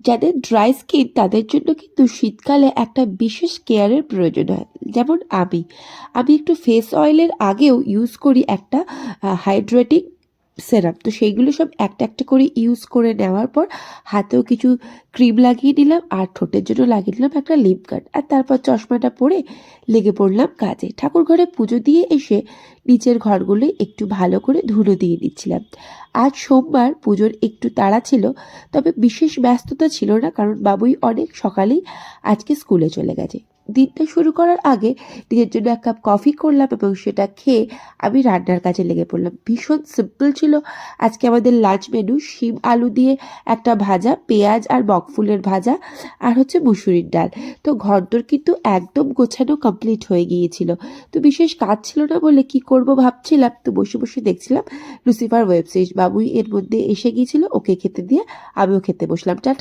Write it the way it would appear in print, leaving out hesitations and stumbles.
যাদের dry skin তাদের জন্য কিন্তু শীতকালে একটা বিশেষ কেয়ারের প্রয়োজন হয়। যেমন আমি একটু ফেস অয়েলের আগেও ইউজ করি একটা হাইড্রেটিং সেরাম। তো সেইগুলো সব একটা একটা করে ইউজ করে নেওয়ার পর হাতেও কিছু ক্রিম লাগিয়ে নিলাম আর ঠোঁটের জন্য লাগিয়ে নিলাম একটা লিপ গার্ড, আর তারপর চশমাটা পরে লেগে পড়লাম কাজে। ঠাকুর ঘরে পুজো দিয়ে এসে নিচের ঘরগুলো একটু ভালো করে ধুলো দিয়ে দিচ্ছিলাম। আজ সোমবার, পুজোর একটু তাড়া ছিল, তবে বিশেষ ব্যস্ততা ছিল না, কারণ বাবুই অনেক সকালেই আজকে স্কুলে চলে গেছে। দিনটা শুরু করার আগে নিজের জন্য এক কাপ কফি করলাম এবং সেটা খেয়ে আমি রান্নার কাজে লেগে পড়লাম। ভীষণ সিম্পল ছিল আজকে আমাদের লাঞ্চ মেনু। শিম আলু দিয়ে একটা ভাজা, পেঁয়াজ আর বকফুলের ভাজা, আর হচ্ছে মুসুরির ডাল। তো ঘরদোর কিন্তু একদম গোছানো কমপ্লিট হয়ে গিয়েছিল। তো বিশেষ কাজ ছিল না বলে কি করব ভাবছিলাম, তো বসে বসে দেখছিলাম লুসিফার ওয়েব সিরিজ। বাবুই এর মধ্যে এসে গিয়েছিল, ওকে খেতে দিয়ে আমিও খেতে বসলাম। টাটা।